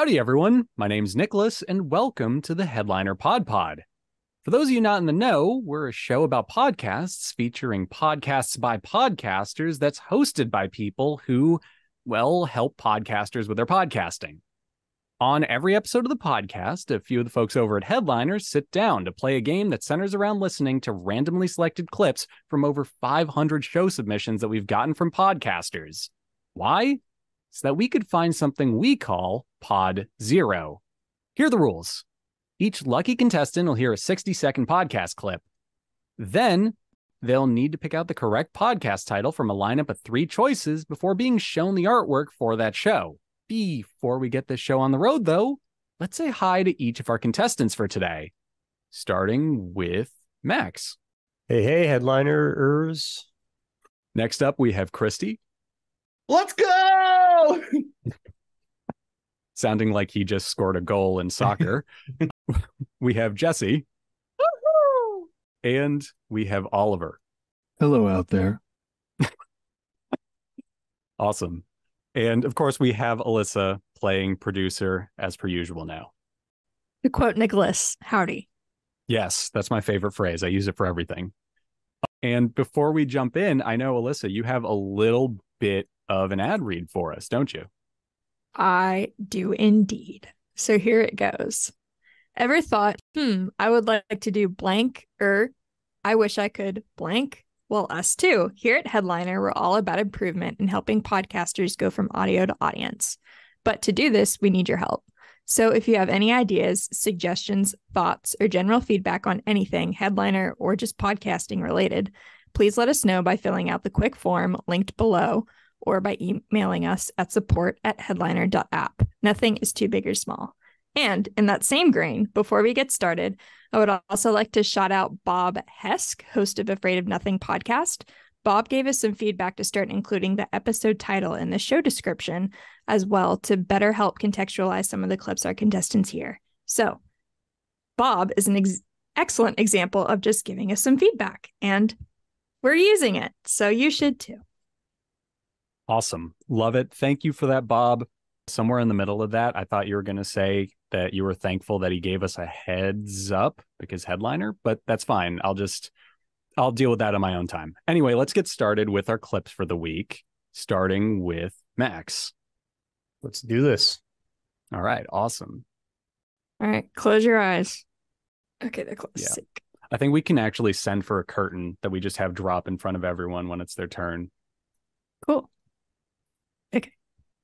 Howdy, everyone. My name's Nicholas, and welcome to the Headliner PodPod. For those of you not in the know, we're a show about podcasts featuring podcasts by podcasters that's hosted by people who, well, help podcasters with their podcasting. On every episode of the podcast, a few of the folks over at Headliner sit down to play a game that centers around listening to randomly selected clips from over 500 show submissions that we've gotten from podcasters. Why? So that we could find something we call Pod Zero. Here are the rules. Each lucky contestant will hear a 60-second podcast clip. Then they'll need to pick out the correct podcast title from a lineup of 3 choices before being shown the artwork for that show. Before we get this show on the road, though, let's say hi to each of our contestants for today, starting with Max. Hey, headliners. Next up, we have Christy. Let's go! Sounding like he just scored a goal in soccer. We have Jesse. Woo-hoo! And we have Oliver. Hello out there. Awesome. And of course, we have Elissa playing producer as per usual now. To quote Nicholas, howdy. Yes, that's my favorite phrase. I use it for everything. And before we jump in, I know, Elissa, you have a little bit of an ad read for us, don't you? I do indeed. So here it goes. Ever thought, I would like to do blank, or I wish I could blank? Well, us too. Here at Headliner, we're all about improvement and helping podcasters go from audio to audience. But to do this, we need your help. So if you have any ideas, suggestions, thoughts, or general feedback on anything, Headliner, or just podcasting related, please let us know by filling out the quick form linked below or by emailing us at support@headliner.app. Nothing is too big or small. And in that same grain, before we get started, I would also like to shout out Bob Hesk, host of Afraid of Nothing podcast. Bob gave us some feedback to start including the episode title in the show description as well to better help contextualize some of the clips our contestants hear. So Bob is an excellent example of just giving us some feedback, and we're using it. So you should too. Awesome. Love it. Thank you for that, Bob. Somewhere in the middle of that, I thought you were going to say that you were thankful that he gave us a heads up because Headliner, but that's fine. I'll deal with that on my own time. Anyway, let's get started with our clips for the week, starting with Max. Let's do this. All right. Awesome. All right. Close your eyes. Okay, they're closed. Yeah. Sick. I think we can actually send for a curtain that we just have drop in front of everyone when it's their turn. Cool. Okay.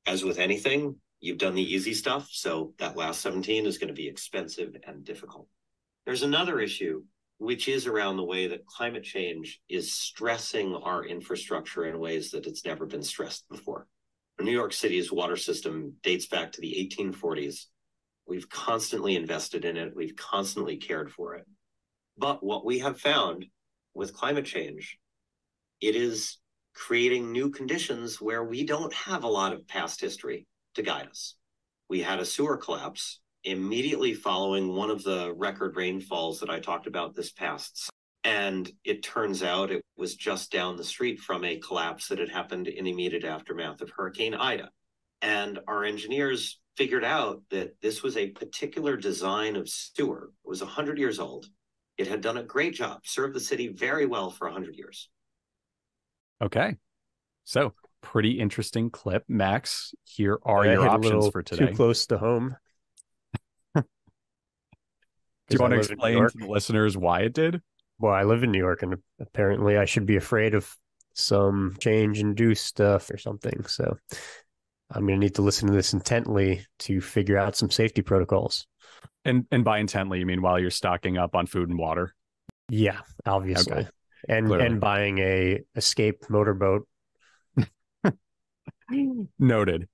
As with anything, you've done the easy stuff, so that last 17 is going to be expensive and difficult. There's another issue, which is around the way that climate change is stressing our infrastructure in ways that it's never been stressed before. New York City's water system dates back to the 1840s. We've constantly invested in it. We've constantly cared for it. But what we have found with climate change, it is creating new conditions where we don't have a lot of past history to guide us. We had a sewer collapse immediately following one of the record rainfalls that I talked about this past. And it turns out it was just down the street from a collapse that had happened in the immediate aftermath of Hurricane Ida. And our engineers figured out that this was a particular design of sewer. It was 100 years old. It had done a great job, served the city very well for 100 years. Okay. So pretty interesting clip. Max, here are your options for today. Too close to home. Do you want to explain to the listeners why it did? Well, I live in New York, and apparently I should be afraid of some change-induced stuff or something. So I'm going to need to listen to this intently to figure out some safety protocols. And by intently, you mean while you're stocking up on food and water? Yeah, obviously. Okay. And buying a escape motorboat. Noted.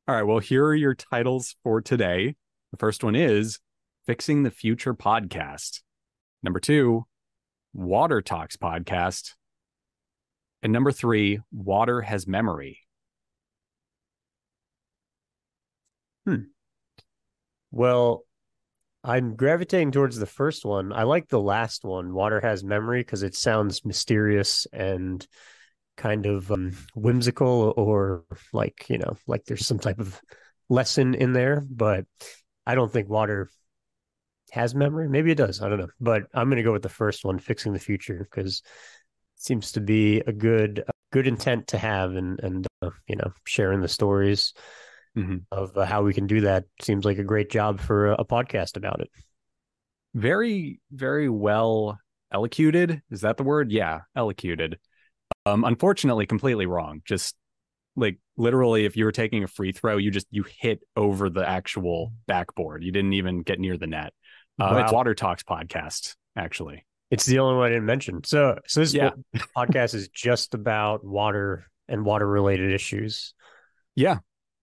All right, well, here are your titles for today. The first one is Fixing the Future Podcast. Number 2, Water Talks Podcast. And number 3, Water Has Memory. Well, I'm gravitating towards the first one. I like the last one, Water Has Memory, because it sounds mysterious and kind of whimsical, or like, like there's some type of lesson in there, but I don't think water has memory. Maybe it does. I don't know. But I'm going to go with the first one, fixing the future, because it seems to be a good intent to have, and sharing the stories of how we can do that seems like a great job for a podcast about it. Very, very well elocuted. Is that the word? Yeah, elocuted. Unfortunately, completely wrong. Just like literally, if you were taking a free throw, you hit over the actual backboard. You didn't even get near the net. Wow. It's Water Talks podcast, actually. It's the only one I didn't mention. So this podcast is just about water and water related issues. Yeah,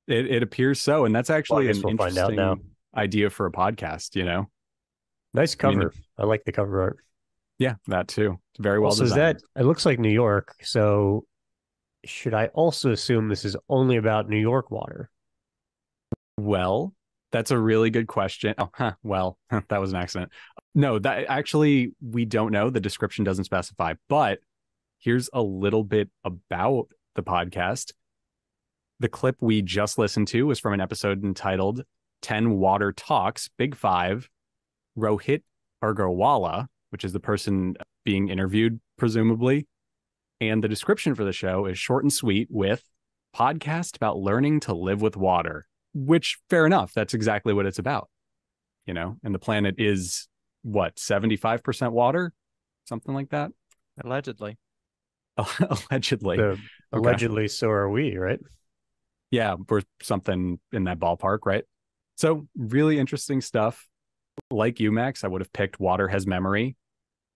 it appears so, and that's actually an we'll find out now. interesting idea for a podcast. Nice cover. I like the cover art. Yeah, that too. It's very well designed. Is that? It looks like New York. So should I also assume this is only about New York water? Well, that's a really good question. Oh, well, that was an accident. No, that actually we don't know. The description doesn't specify, but here's a little bit about the podcast. The clip we just listened to was from an episode entitled 10 Water Talks, Big Five, Rohit Agarwala, which is the person being interviewed, presumably. And the description for the show is short and sweet with podcast about learning to live with water, which fair enough. That's exactly what it's about, and the planet is what, 75% water, something like that. Allegedly. Allegedly. Okay. Allegedly. So are we, right? Yeah. We're something in that ballpark. Right. So really interesting stuff. Like you, Max, I would have picked Water Has Memory.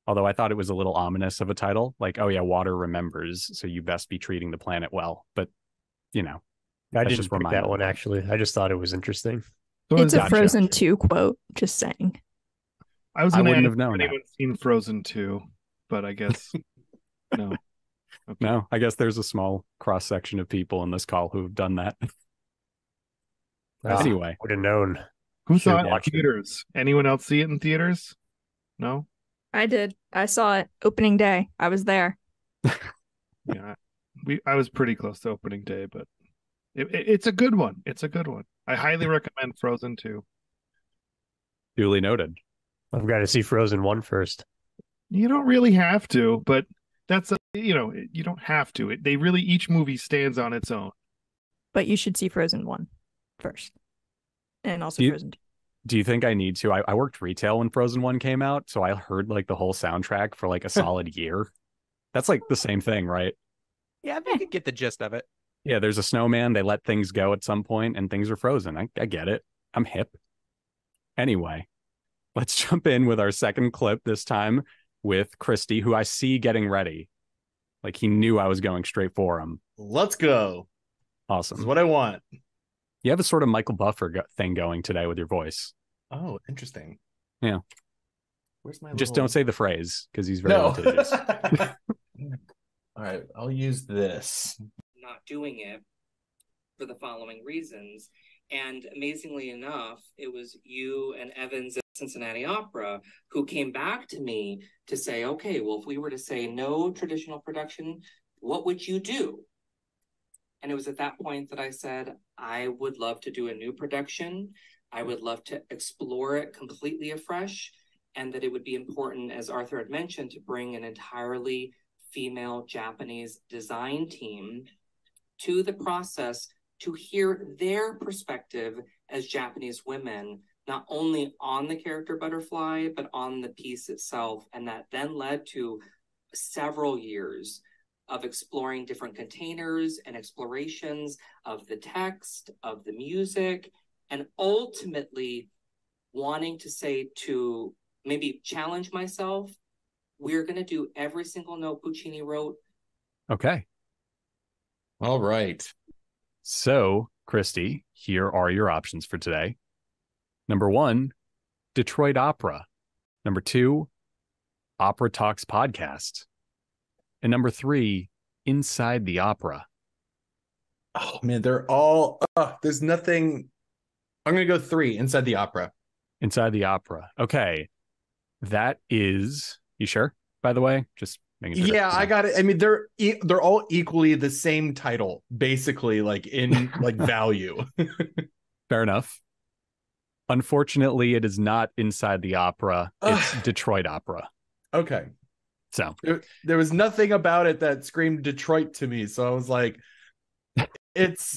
Although I thought it was a little ominous of a title, like, oh yeah, water remembers, so you best be treating the planet well. But, I didn't pick that one, actually. I just thought it was interesting. It's a Frozen 2 quote, just saying. I wouldn't have known anyone's seen Frozen 2, but I guess no. Okay. No, I guess there's a small cross-section of people in this call who have done that. Anyway. Would have known. Who saw it in theaters? Anyone else see it in theaters? No? I did. I saw it opening day. I was there. Yeah, I was pretty close to opening day, but it's a good one. It's a good one. I highly recommend Frozen 2. Duly noted. I've got to see Frozen 1 first. You don't really have to, but that's you don't have to. They really, each movie stands on its own. But you should see Frozen 1 first, and also Frozen 2. Do you think I need to? I worked retail when Frozen 1 came out, so I heard like the whole soundtrack for like a solid year. That's like the same thing, right? Yeah, I could get the gist of it. Yeah, there's a snowman. They let things go at some point and things are frozen. I get it. I'm hip. Anyway, let's jump in with our second clip, this time with Christy, who I see getting ready. Like he knew I was going straight for him. Let's go. Awesome. This is what I want. You have a sort of Michael Buffer thing going today with your voice. Oh, interesting. Yeah. Where's my Just don't say the phrase because he's very litigious. All right, I'll use this. Not doing it for the following reasons. And amazingly enough, it was you and Evans at Cincinnati Opera who came back to me to say, okay, well, if we were to say no traditional production, what would you do? And it was at that point that I said, I would love to do a new production. I would love to explore it completely afresh. And that it would be important, as Arthur had mentioned, to bring an entirely female Japanese design team to the process to hear their perspective as Japanese women, not only on the character Butterfly, but on the piece itself. And that then led to several years of exploring different containers and explorations of the text, of the music, and ultimately wanting to say, to maybe challenge myself, we're going to do every single note Puccini wrote. Okay. All right. So, Christy, here are your options for today. Number 1, Detroit Opera. Number 2, Opera Talks Podcast. And number 3, Inside the Opera. Oh, man, they're all... there's nothing... I'm going to go 3, Inside the Opera. Inside the Opera. Okay. That is... You sure, by the way? Just making sure. Yeah, I got it. I mean, they're all equally the same title, basically, like in like value. Fair enough. Unfortunately, it is not Inside the Opera. It's Detroit Opera. Okay. So there was nothing about it that screamed Detroit to me. So I was like,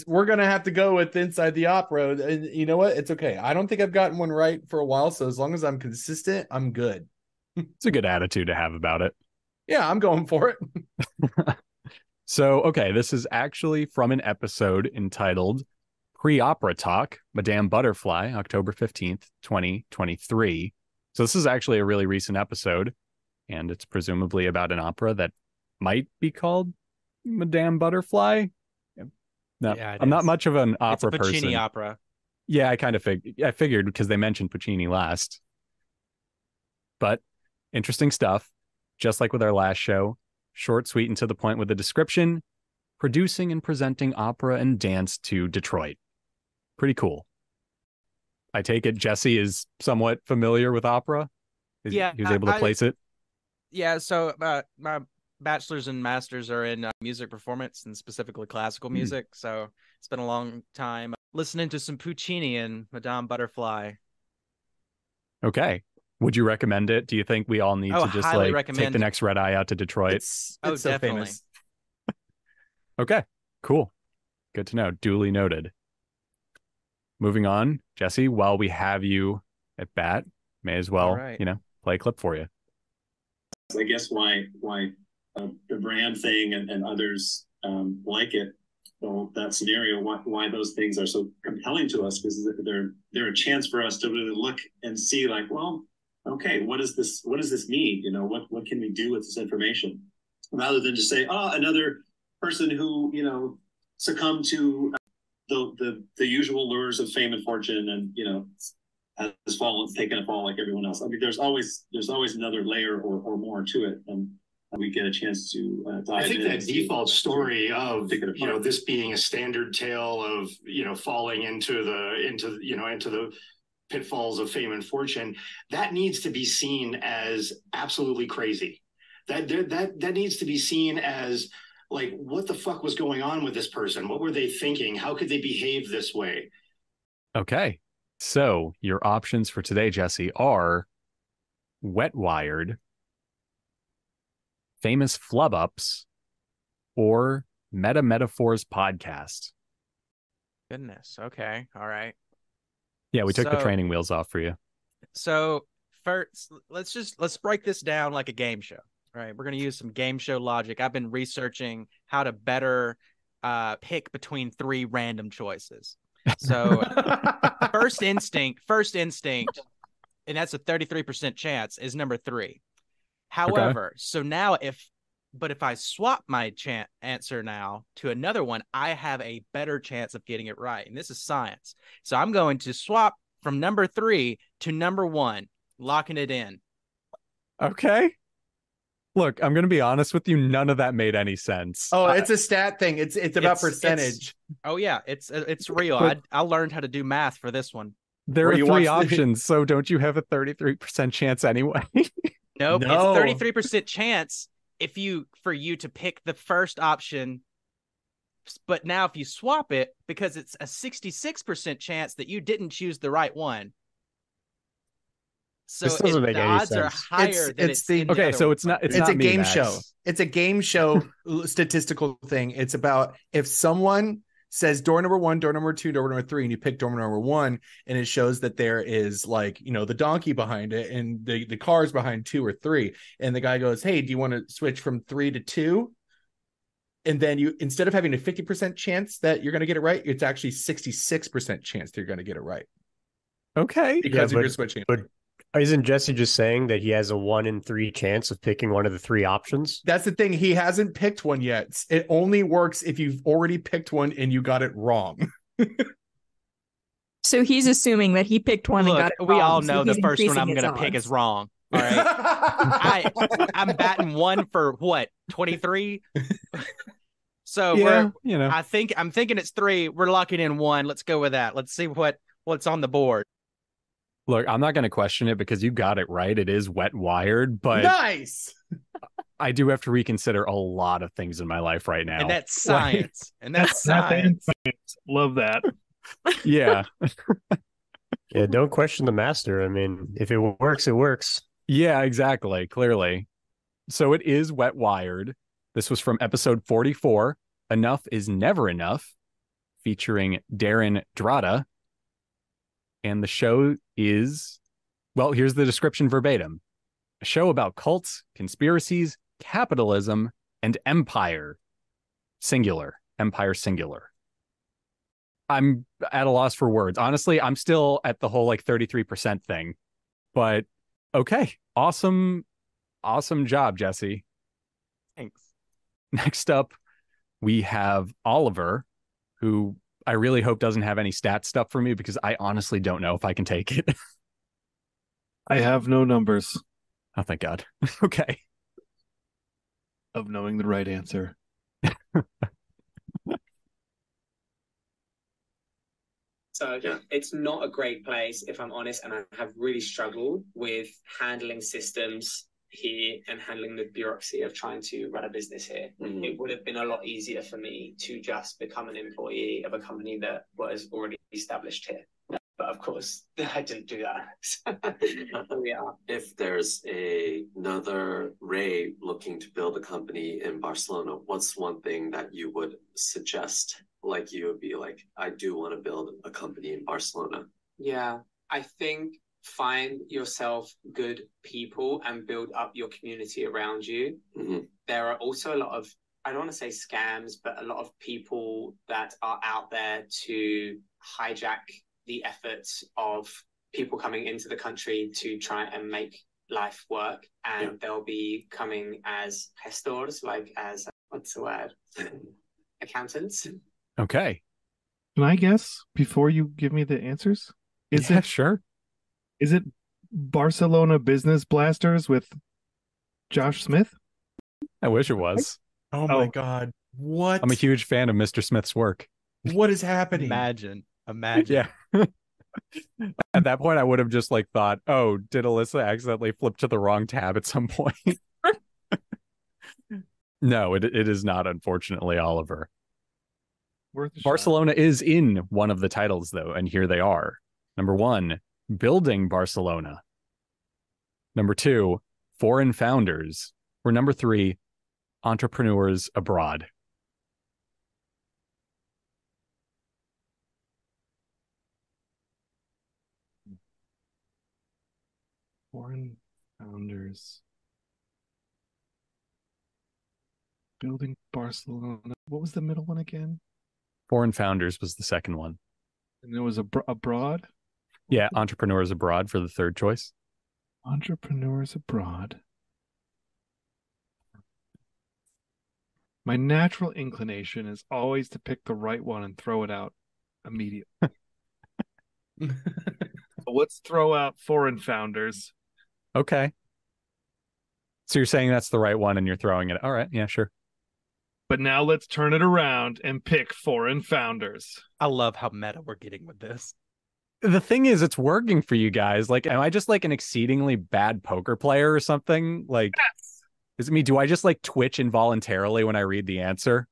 we're going to have to go with Inside the Opera. And you know what? It's okay. I don't think I've gotten one right for a while. So as long as I'm consistent, I'm good. It's a good attitude to have about it. Yeah, I'm going for it. So, okay, this is actually from an episode entitled Pre-Opera Talk, Madame Butterfly, October 15th, 2023. So this is actually a really recent episode, and it's presumably about an opera that might be called Madame Butterfly. No, Yeah, I'm not much of an It's a opera Puccini person. opera. Yeah, I kind of figured because they mentioned Puccini last. But interesting stuff. Just like with our last show, short, sweet, and to the point with the description, producing and presenting opera and dance to Detroit. Pretty cool. I take it Jesse is somewhat familiar with opera. Yeah, he was able to place it. Yeah, so my bachelor's and master's are in music performance and specifically classical music. So it's been a long time listening to some Puccini and Madame Butterfly. Okay. Would you recommend it? Do you think we all need to just highly take recommend the next red eye out to Detroit? It's Oh, so definitely. famous. Okay, cool. Good to know. Duly noted. Moving on, Jesse, while we have you at bat, may as well, All right. play a clip for you. I guess why the brand thing and others like it, well, that scenario, why those things are so compelling to us, because they're a chance for us to really look and see, like, well, okay, what does this mean? What can we do with this information, rather than just say, oh, another person who succumbed to the usual lures of fame and fortune, and has taken a fall like everyone else. I mean, there's always another layer or more to it, and we get a chance to dive in. I think that default story of apart. this being a standard tale of falling into the pitfalls of fame and fortune, that needs to be seen as absolutely crazy. That needs to be seen as, like, what the fuck was going on with this person? What were they thinking? How could they behave this way? Okay. So your options for today, Jesse, are WetWired, Famous Flub Ups, or Meta Metaphors Podcast. Goodness. Okay. All right. Yeah, we took the So- training wheels off for you. So first, let's break this down like a game show. All right, we're going to use some game show logic. I've been researching how to better pick between three random choices. So first instinct, and that's a 33% chance, is number 3. However, so now if I swap my answer now to another one, I have a better chance of getting it right. And this is science. So I'm going to swap from number 3 to number 1, locking it in. Okay. Look, I'm going to be honest with you. None of that made any sense. Oh, it's a stat thing. It's about percentage. Oh yeah, it's real. But- I learned how to do math for this one. There Where are you 3 watch the- options, so don't you have a 33% chance anyway? Nope, No. it's 33% chance for you to pick the first option. But now if you swap it, because it's a 66% chance that you didn't choose the right one. So This doesn't make the any odds are sense. higher than it's it's the- in the Okay, other so one. it's not It's not a me, game Max. show. It's a game show statistical thing. It's about if someone says door number 1, door number 2, door number 3, and you pick door number 1, and it shows that there is, like, the donkey behind it and the cars behind 2 or 3, and the guy goes, hey, do you want to switch from 3 to 2? And then you, instead of having a 50% chance that you're going to get it right, it's actually 66% chance that you're going to get it right Okay. because Yeah, you're switching. but isn't Jesse just saying that he has a 1 in 3 chance of picking one of the 3 options? That's the thing. He hasn't picked one yet. It only works if you've already picked one and you got it wrong. So he's assuming that he picked one and Look, got it we wrong, all so know the he's first one increasing I'm his going to pick odds. is wrong. All right. I'm batting 1 for what, 23? So Yeah, I'm thinking it's 3. We're locking in 1. Let's go with that. Let's see what's on the board. Look, I'm not going to question it because you got it right. It is WetWired, but Nice. I do have to reconsider a lot of things in my life right now. And that's science. And that's That's science. science. Love that. Yeah. Yeah, don't question the master. I mean, if it works, it works. Yeah, exactly. Clearly. So it is WetWired. This was from episode 44. Enough is Never Enough, featuring Darren Drata. And the show is, well, here's the description verbatim. A show about cults, conspiracies, capitalism, and empire. Singular. Empire singular. I'm at a loss for words. Honestly, I'm still at the whole like 33% thing. But okay. Awesome job, Jesse. Thanks. Next up, we have Oliver, who I really hope doesn't have any stat stuff for me because I honestly don't know if I can take it. I have no numbers Oh, thank God. Okay. of knowing the right answer. So it's not a great place, if I'm honest, and I have really struggled with handling systems here and handling the bureaucracy of trying to run a business here. Mhm. It would have been a lot easier for me to just become an employee of a company that was already established here. But of course, I didn't do that. Here we are. If there's another Ray looking to build a company in Barcelona, what's one thing that you would suggest? Like you would be like, I do want to build a company in Barcelona. Yeah, I think find yourself good people and build up your community around you. Mhm. There are also a lot of, I don't want to say scams, but a lot of people that are out there to hijack the efforts of people coming into the country to try and make life work. And they'll be coming as gestors, like as, what's the word? Accountants. Okay. Can I guess before you give me the answers? Yeah, sure. Is it Barcelona Business Blasters with Josh Smith? I wish it was. Oh my God. What? I'm a huge fan of Mr. Smith's work. What is happening? Imagine. Yeah. At that point, I would have just like thought, oh, did Elissa accidentally flip to the wrong tab at some point? No, it is not, unfortunately, Oliver. Worth a shot. Barcelona is in one of the titles, though, and here they are. Number 1, Building Barcelona. Number 2, Foreign Founders. Or number 3, Entrepreneurs Abroad. Foreign Founders. Building Barcelona. What was the middle one again? Foreign Founders was the second one. And there was abroad? Yeah, Entrepreneurs Abroad for the third choice. Entrepreneurs Abroad. My natural inclination is always to pick the right one and throw it out immediately. So let's throw out Foreign Founders. Okay. So you're saying that's the right one and you're throwing it. All right. Yeah, sure. But now let's turn it around and pick Foreign Founders. I love how meta we're getting with this. The thing is, it's working for you guys. Like, am I just like an exceedingly bad poker player or something? Like, Yes. is it me? Do I just like twitch involuntarily when I read the answer?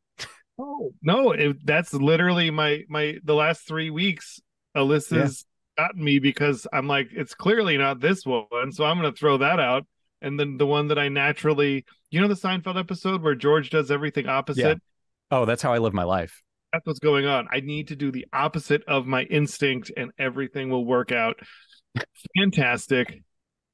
Oh, no, that's literally the last 3 weeks. Elissa's gotten me because I'm like, it's clearly not this one, so I'm going to throw that out. And then the one that I naturally, you know, the Seinfeld episode where George does everything opposite? Yeah. Oh, that's how I live my life. That's what's going on. I need to do the opposite of my instinct and everything will work out. Fantastic.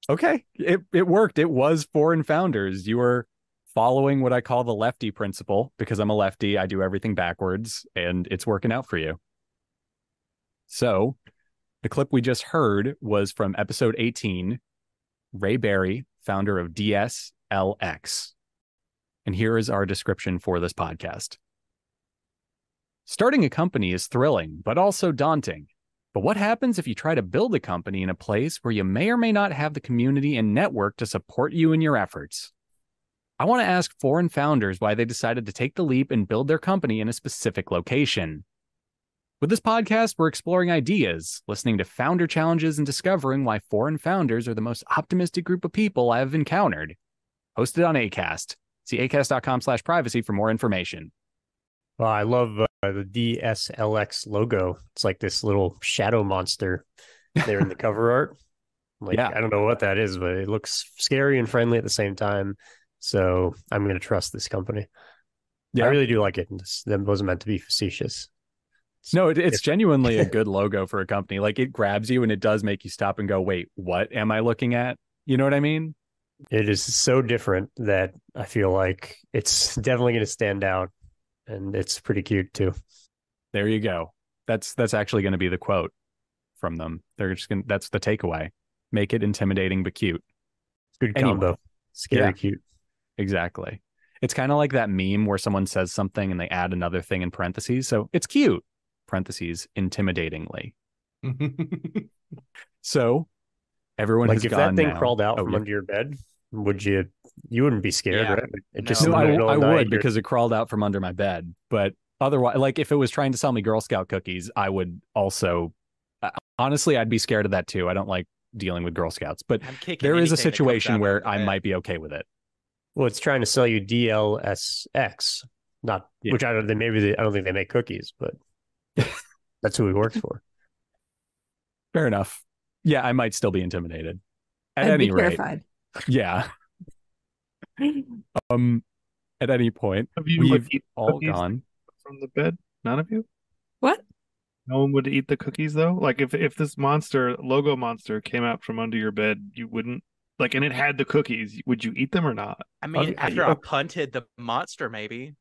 Okay. It worked. It was Foreign Founders. You were following what I call the lefty principle because I'm a lefty. I do everything backwards and it's working out for you. So the clip we just heard was from episode 18, Ray Barry, founder of DSLX. And here is our description for this podcast. Starting a company is thrilling, but also daunting. But what happens if you try to build a company in a place where you may or may not have the community and network to support you in your efforts? I want to ask Foreign Founders why they decided to take the leap and build their company in a specific location. With this podcast, we're exploring ideas, listening to founder challenges, and discovering why Foreign Founders are the most optimistic group of people I have encountered. Hosted on Acast. See acast.com/privacy for more information. Well, I love the DSLX logo. It's like this little shadow monster there in the cover art. Like, Yeah. I don't know what that is, but it looks scary and friendly at the same time. So I'm going to trust this company. Yeah. I really do like it. That wasn't meant to be facetious. No, it's genuinely a good logo for a company. Like, it grabs you and it does make you stop and go, wait, what am I looking at? You know what I mean? It is so different that I feel like it's definitely going to stand out, and it's pretty cute too. There you go. That's actually going to be the quote from them. They're just going. That's the takeaway. Make it intimidating but cute. Good Anyway. combo. Scary, Yeah. cute. Exactly. It's kind of like that meme where someone says something and they add another thing in parentheses. So it's cute. Parentheses, intimidatingly. So everyone Like has if gone that thing now. crawled out Oh, from yeah. under your bed, would you wouldn't be scared, Yeah. right? It just No, in the middle I of the night, would, you're- because it crawled out from under my bed. But otherwise, like if it was trying to sell me Girl Scout cookies, I would also, honestly, I'd be scared of that too. I don't like dealing with Girl Scouts, but I'm kicking there is a anything that comes out situation of where the I bed. might be okay with it. well, it's trying to sell you DLSX, not Yeah. which I don't think I don't think they make cookies, but that's who he works for. Fair enough. Yeah, I might still be intimidated. At I'd any be rate, terrified. yeah. At any point, Have you we've eat all cookies gone. from the bed? None of you? What? No one would eat the cookies though? Like if this logo monster came out from under your bed, you wouldn't like, and it had the cookies, would you eat them or not? I mean, I- after I punted the monster, maybe.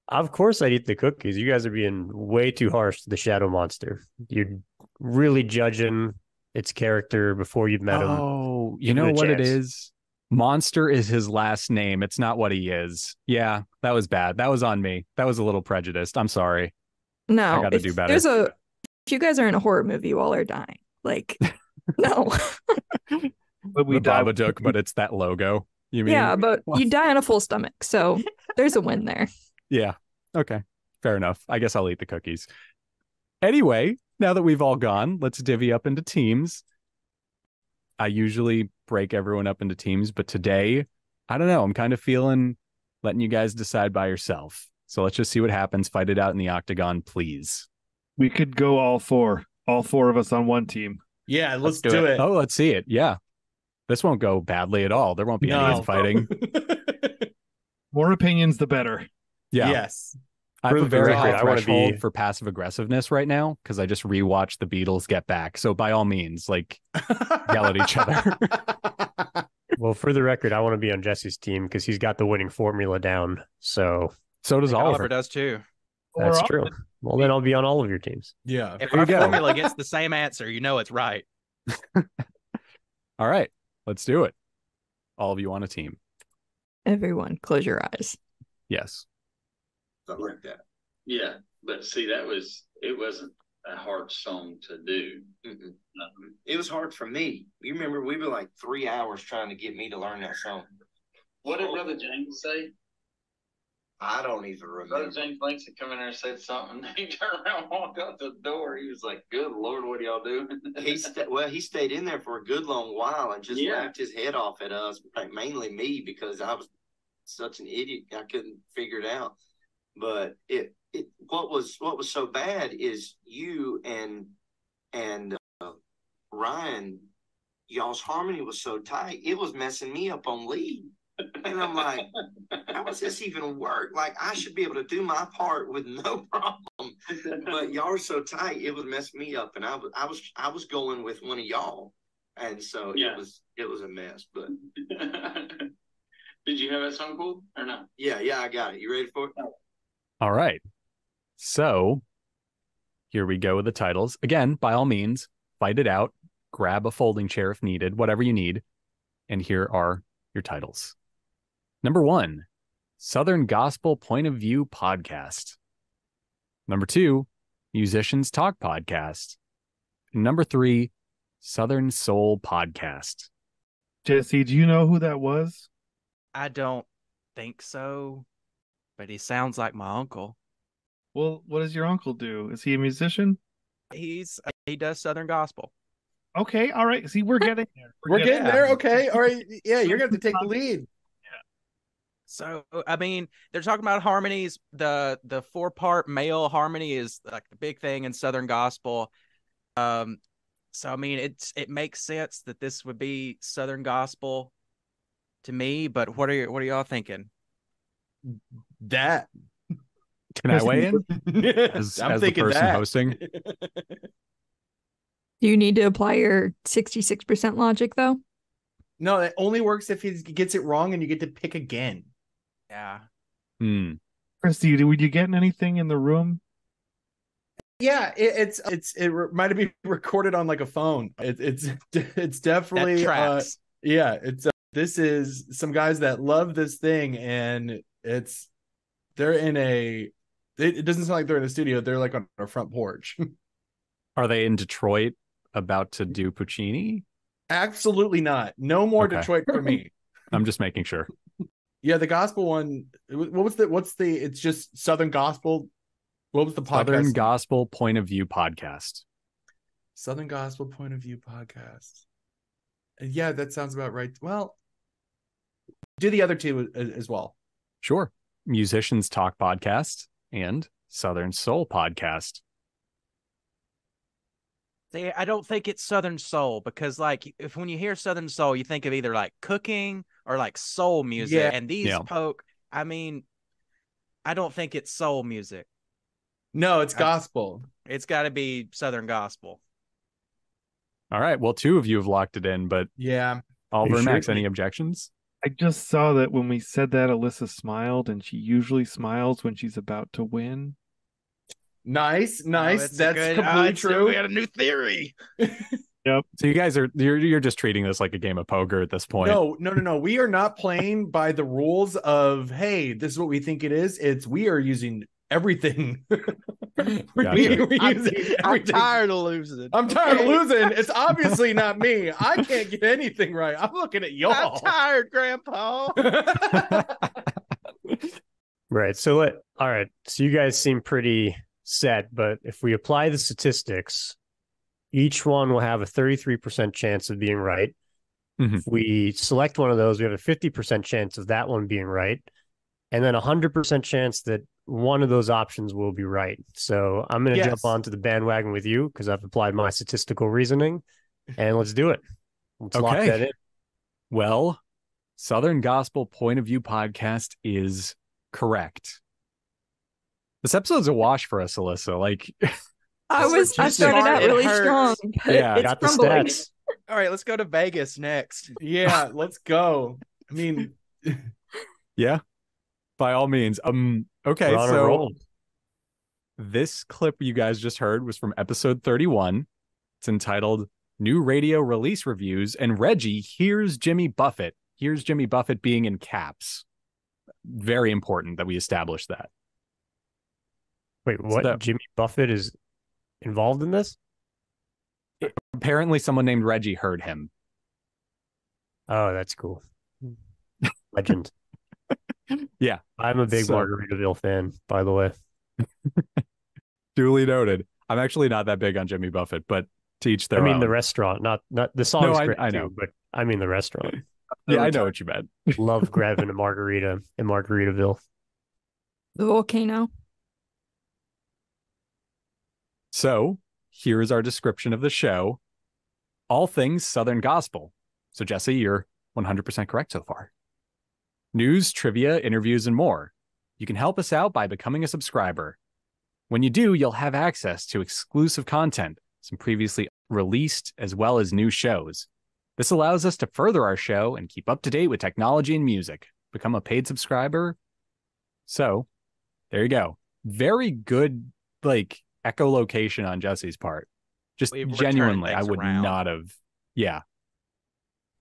Of course, I'd eat the cookies. You guys are being way too harsh to the shadow monster. You're really judging its character before you've met him. Oh, you Give it know a what it chance. is? Monster is his last name. It's not what he is. Yeah, that was bad. That was on me. That was a little prejudiced. I'm sorry. No, I gotta if do better. There's if you guys are in a horror movie, you all are dying. Like, no. But we The die. Babadook, but it's that logo. You mean? Yeah, but you die on a full stomach, so there's a win there. Yeah. Okay. Fair enough. I guess I'll eat the cookies. Anyway, now that we've all gone, let's divvy up into teams. I usually break everyone up into teams, but today, I don't know. I'm kind of feeling letting you guys decide by yourself. So let's just see what happens. Fight it out in the octagon, please. We could go all four of us on one team. Yeah, let's do it. Oh, let's see it. Yeah. This won't go badly at all. There won't be any No. infighting. More opinions, the better. Yeah. Yes. I have For a the very record, high I wanna threshold be- for passive aggressiveness right now because I just rewatched the Beatles Get Back. So by all means, like, yell at each other. Well, for the record, I want to be on Jesse's team because he's got the winning formula down. So So does Oliver Oliver. does too. that's Or true. Well, then I'll be on all of your teams. Yeah. If There you our go. formula gets the same answer, you know it's right. All right, let's do it. All of you on a team. Everyone, close your eyes. Yes. Something like that. Yeah, but see, it wasn't a hard song to do. Mm-mm. It was hard for me. You remember we were like 3 hours trying to get me to learn that song. What did Brother James say? I don't even Brother remember. James Langston come in there and said something. He turned around and walked out the door. He was like, "Good Lord, what are y'all doing?" He stayed in there for a good long while and just Yeah. laughed his head off at us, like mainly me, because I was such an idiot. I couldn't figure it out. But what was so bad is you and Ryan, y'all's harmony was so tight, it was messing me up on lead. And I'm like, how does this even work? Like, I should be able to do my part with no problem. But y'all are so tight, it was messing me up. And I was going with one of y'all. And so Yeah. it was a mess. But Did you have that song pulled or no? yeah, I got it. You ready for it? All right. So here we go with the titles. Again, by all means, fight it out. Grab a folding chair if needed, whatever you need. And here are your titles. Number 1, Southern Gospel Point of View Podcast. Number 2, Musicians Talk Podcast. And number 3, Southern Soul Podcast. Jesse, do you know who that was? I don't think so, but he sounds like my uncle. Well, what does your uncle do? Is he a musician? He does Southern Gospel. Okay, all right. See, we're getting there. We're getting there. Okay. All right. Yeah, you're going to have to take the lead. So I mean, they're talking about harmonies. The 4-part male harmony is like the big thing in Southern gospel. So I mean, it makes sense that this would be Southern gospel to me. But what are y'all thinking? That Can I weigh in? I'm as thinking the person that. hosting. Do you need to apply your 66% logic though? No, it only works if he gets it wrong and you get to pick again. Yeah. Christy, were you getting anything in the room? Yeah, it might have been recorded on like a phone. It's definitely That tracks. yeah. This is some guys that love this thing, and they're in a. It doesn't sound like they're in a studio. They're like on our front porch. Are they in Detroit about to do Puccini? Absolutely not. No more Okay. Detroit for me. I'm just making sure. Yeah, the gospel one. What's the? It's just Southern gospel. What was the podcast? Southern Gospel Point of View podcast. Southern Gospel Point of View podcast. Yeah, that sounds about right. Well, do the other two as well. Sure. Musicians Talk podcast and Southern Soul podcast. See, I don't think it's Southern soul because, like, when you hear Southern soul, you think of either like cooking or like soul music. Yeah. And these I mean, I don't think it's soul music. No, it's gospel. It's got to be Southern gospel. All right. Well, 2 of you have locked it in, but yeah. Oliver and sure? Max, any objections? I just saw that when we said that, Elissa smiled, and she usually smiles when she's about to win. Nice. That's completely true. We true. got a new theory. Yep. So you guys you're just treating this like a game of poker at this point. No. We are not playing by the rules of, hey, this is what we think it is. We are using everything. Gotcha. We're I'm using everything. tired of losing. I'm tired of losing. It's obviously not me. I can't get anything right. I'm looking at y'all. I'm tired, Grandpa. Right. So all right. So you guys seem pretty set, but if we apply the statistics, each one will have a 33% chance of being right. Mhm. If we select one of those, we have a 50% chance of that one being right, and then 100% chance that one of those options will be right. So I'm going to jump onto the bandwagon with you because I've applied my statistical reasoning, and let's do it. Let's lock Okay. that in. Well, Southern Gospel Point of View podcast is correct. This episode's a wash for us, Elissa. Like, I started out It really hurts. strong. But Yeah, it's got the crumbling. stats. All right, let's go to Vegas next. Yeah, let's go. I mean, yeah, by all means. Okay, We're on a so roll. this clip you guys just heard was from episode 31. It's entitled New Radio Release Reviews, and Reggie, here's Jimmy Buffett. Here's Jimmy Buffett being in caps. Very important that we establish that. Wait, what? So- Jimmy Buffett is involved in this? Apparently someone named Reggie heard him. Oh, that's cool. Legend. Yeah. I'm a big So- Margaritaville fan, by the way. Duly noted. I'm actually not that big on Jimmy Buffett, but to each their I mean own. the restaurant, not the song's No, great I too, know. but I mean the restaurant. Yeah, I know what you meant. Love grabbing a margarita in Margaritaville. The volcano. So here is our description of the show. All things Southern Gospel. So Jesse, you're 100% correct so far. News, trivia, interviews, and more. You can help us out by becoming a subscriber. When you do, you'll have access to exclusive content, some previously released as well as new shows. This allows us to further our show and keep up to date with technology and music. Become a paid subscriber. So there you go. Very good, like, echolocation on Jesse's part. Just We've returned genuinely, I things would around. not have. Yeah.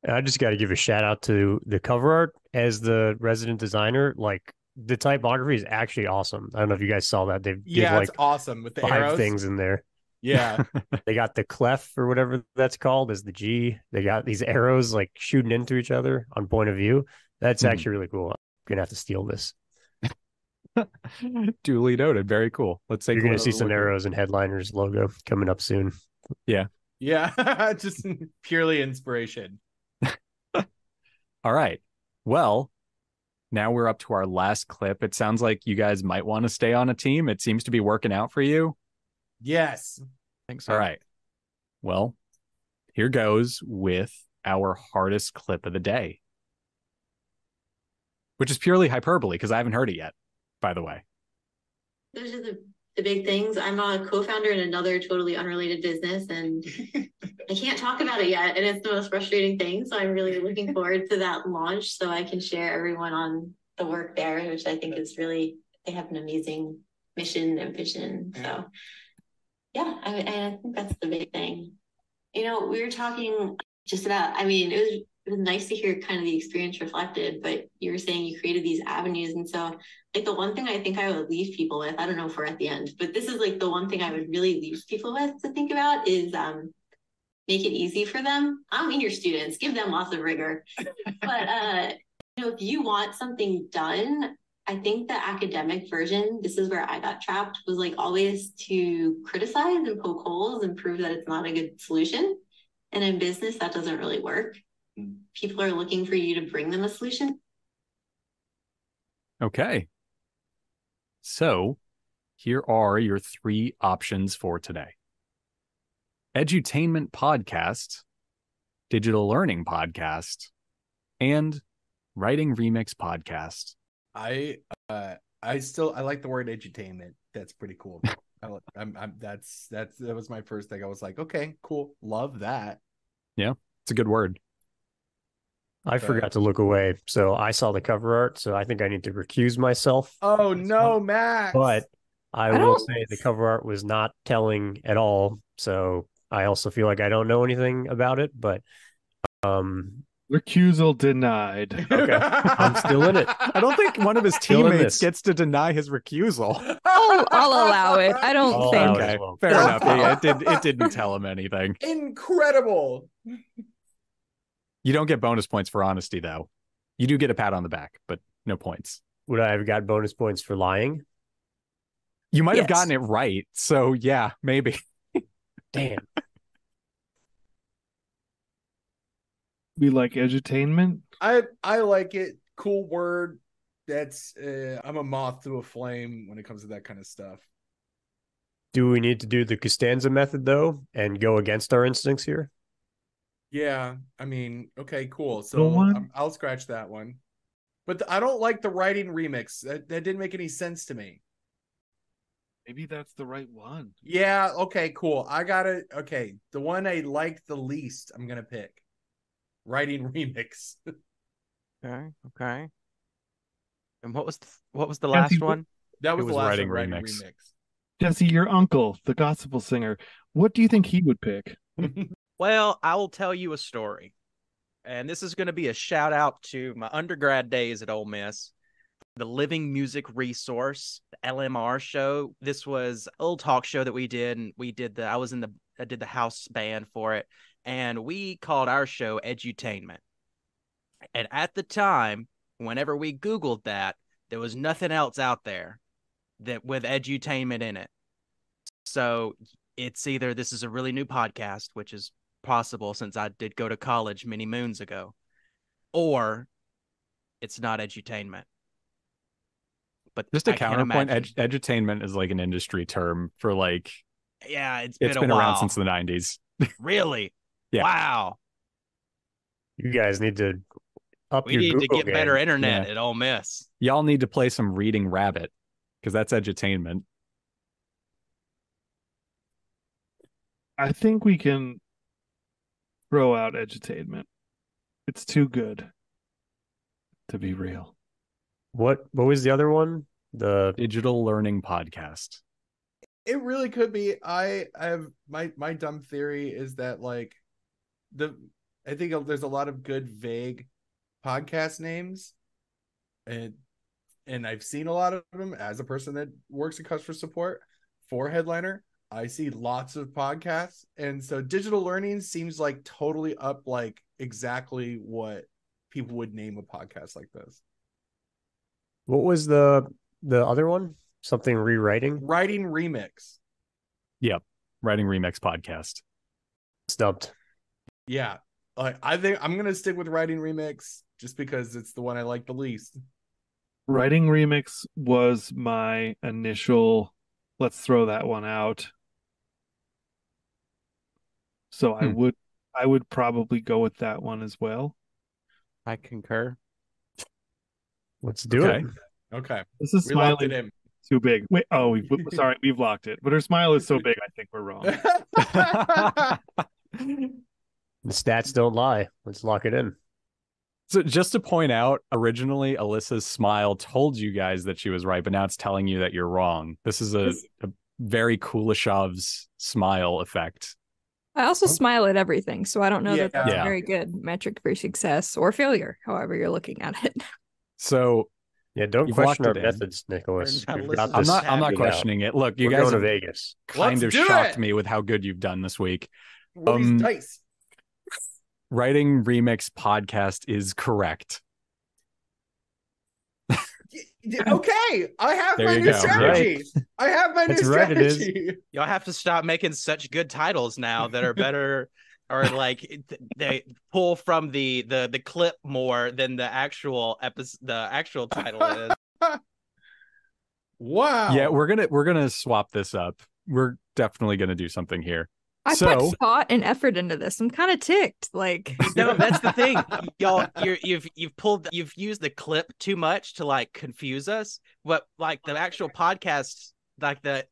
I just got to give a shout out to the cover art as the resident designer. Like the typography is actually awesome. I don't know if you guys saw that. They've yeah, like it's awesome with the 5 arrows. things in there. Yeah. They got the clef or whatever that's called as the G. They got these arrows like shooting into each other on point of view. That's Mhm. actually really cool. I'm gonna have to steal this. Duly noted. Very cool. Let's take You're a gonna look- see some look at- arrows and Headliners logo coming up soon. Yeah. Just purely inspiration. All right. Well, Now we're up to our last clip. It sounds like you guys might want to stay on a team. It seems to be working out for you. Yes. I think so. All right. Well, here goes with our hardest clip of the day, which is purely hyperbole because I haven't heard it yet, by the way. Those are the big things. I'm a co-founder in another totally unrelated business, and I can't talk about it yet. And it's the most frustrating thing. So I'm really looking forward to that launch so I can share everyone on the work there, which I think is really, they have an amazing mission and vision. So yeah, I think that's the big thing. You know, we were talking just about, I mean, it was nice to hear kind of the experience reflected, but you were saying you created these avenues. And so like the one thing I think I would leave people with, I don't know if we're at the end, but this is like the one thing I would really leave people with to think about is make it easy for them. I don't mean your students, give them lots of rigor. But you know, if you want something done, I think the academic version, this is where I got trapped, was like always to criticize and poke holes and prove that it's not a good solution. And in business, that doesn't really work. People are looking for you to bring them a solution. Okay. So here are your 3 options for today. Edutainment podcast, digital learning podcast, and writing remix podcast. I like the word edutainment. That's pretty cool. That was my first thing. I was like, okay, cool. Love that. Yeah, it's a good word. I forgot to look away, so I saw the cover art, so I think I need to recuse myself. Oh no, Max! But I will say the cover art was not telling at all, so I also feel like I don't know anything about it, but recusal denied. Okay, I'm still in it. I don't think one of his teammates gets to deny his recusal. I'll allow it. I don't think. Okay, fair enough. Yeah, it didn't tell him anything. Incredible. You don't get bonus points for honesty, though. You do get a pat on the back, but no points. Would I have got bonus points for lying? You might have gotten it right. So, yeah, maybe. Damn. We like edutainment. I like it. Cool word. That's I'm a moth to a flame when it comes to that kind of stuff. Do we need to do the Costanza method, though, and go against our instincts here? Yeah, I mean, okay, cool. So I'll scratch that one. But I don't like the writing remix. That didn't make any sense to me. Maybe that's the right one. Yeah, okay, cool. I got it. Okay, the one I liked the least, I'm going to pick. Writing remix. Okay. And what was the last one? That was the last one, writing remix. Jesse, your uncle, the gospel singer, what do you think he would pick? Well, I will tell you a story. And this is going to be a shout out to my undergrad days at Ole Miss, the Living Music Resource, the LMR show. This was a little talk show that we did, and I did the house band for it, and we called our show Edutainment. And at the time, whenever we Googled that, there was nothing else out there that with edutainment in it. So it's either this is a really new podcast, which is possible since I did go to college many moons ago, or it's not edutainment. But just a counterpoint, edutainment is like an industry term for like, yeah, it's been a while. Around since the 90s. Really? Yeah. Wow. You guys need to we need Google to get game. better internet at Ole Miss. Y'all need to play some Reading Rabbit because that's edutainment. I think we can throw out edutainment. It's too good to be real. What was the other one? The digital learning podcast. It really could be. I have my dumb theory is that like I think there's a lot of good vague podcast names, and I've seen a lot of them as a person that works in customer support for Headliner. I see lots of podcasts, and so digital learning seems like totally up like exactly what people would name a podcast like this. What was the other one? Something rewriting? Writing remix. Yep. Writing remix podcast. Stumped. Yeah. I think I'm going to stick with writing remix just because it's the one I like the least. Writing remix was my initial, let's throw that one out. So I would probably go with that one as well. I concur. Let's do it. Okay. This is We locked it smiling in. too big. Wait, sorry, we've locked it. But her smile is so big, I think we're wrong. The stats don't lie. Let's lock it in. So just to point out, originally Elissa's smile told you guys that she was right, but now it's telling you that you're wrong. This is a very Kulishov's smile effect. I also smile at everything, so I don't know that that's Yeah. a very good metric for success or failure, however you're looking at it. So Yeah, don't You've question our locked it in. methods, Nicholas. We're not We've got I'm this not figured questioning it. Look, you We're guys going to have Vegas. kind Let's of do shocked it. me with how good you've done this week. Roll these dice. Writing Remix podcast is correct. Okay, I have There my you new go. strategy. I have my That's new right, it is. strategy. Y'all have to stop making such good titles now that are better, or like they pull from the clip more than the actual episode. The actual title is. Wow. Yeah, we're gonna swap this up. We're definitely gonna do something here. I So put thought and effort into this. I'm kind of ticked. Like, No, that's the thing, y'all. You've used the clip too much to like confuse us. But like the actual podcast, like the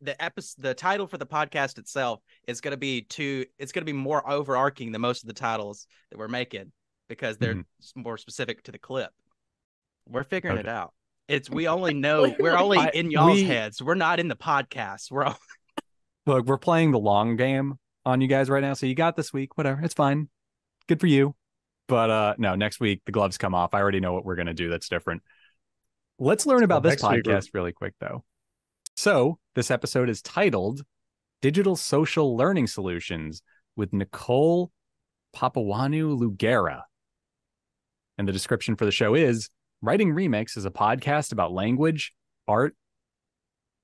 title for the podcast itself is gonna be It's gonna be more overarching than most of the titles that we're making because they're more specific to the clip. We're figuring it out. We only know we're only in y'all's heads. We're not in the podcast. Look, we're playing the long game on you guys right now. So you got this week, whatever. It's fine. Good for you. But no, next week the gloves come off. I already know what we're gonna do that's different. Let's learn about this next week podcast really quick though. So this episode is titled Digital Social Learning Solutions with Nicole Papawanu-Lugera. And the description for the show is Writing Remix is a podcast about language, art,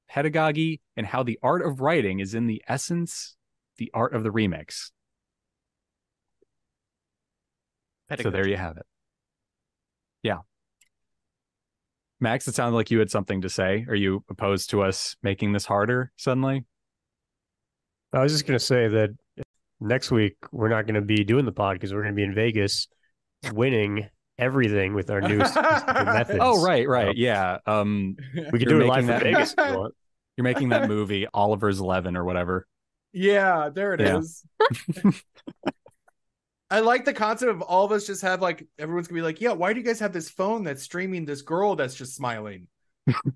pedagogy, and how the art of writing is in the essence, the art of the remix. So there you have it. Yeah. Max, it sounded like you had something to say. Are you opposed to us making this harder suddenly? I was just going to say that next week we're not going to be doing the pod because we're going to be in Vegas winning everything with our new methods. Oh, right. Yeah. We can do it live from Vegas if you want. You're making that movie, Oliver's 11 or whatever. Yeah, there it is. I like the concept of all of us just have like, everyone's gonna be like, yeah, why do you guys have this phone that's streaming this girl that's just smiling?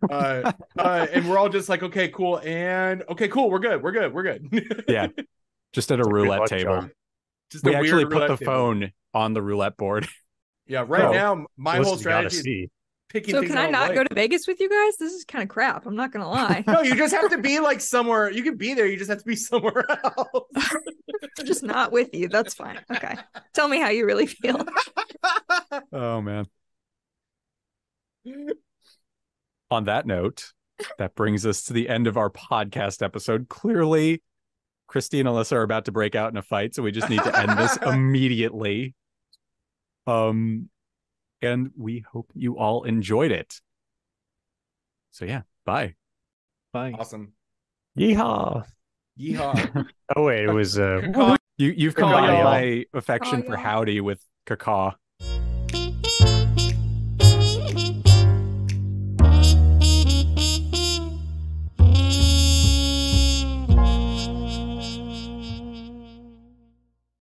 And we're all just like, okay, cool. And okay, cool. We're good. Yeah. Just at a roulette table. We actually put the phone on the roulette board. Yeah. Right now, my whole strategy is picking so things can I not like. go to Vegas with you guys? This is kind of crap. I'm not gonna lie. No, you just have to be like somewhere. You can be there. You just have to be somewhere else. I'm just not with you. That's fine. Okay. Tell me how you really feel. Oh, man. On that note, that brings us to the end of our podcast episode. Clearly, Christy and Elissa are about to break out in a fight, so we just need to end this immediately. And we hope you all enjoyed it. So yeah, bye. Bye. Awesome. Yeehaw. Oh wait, it was you've combined my affection for howdy with cacaw.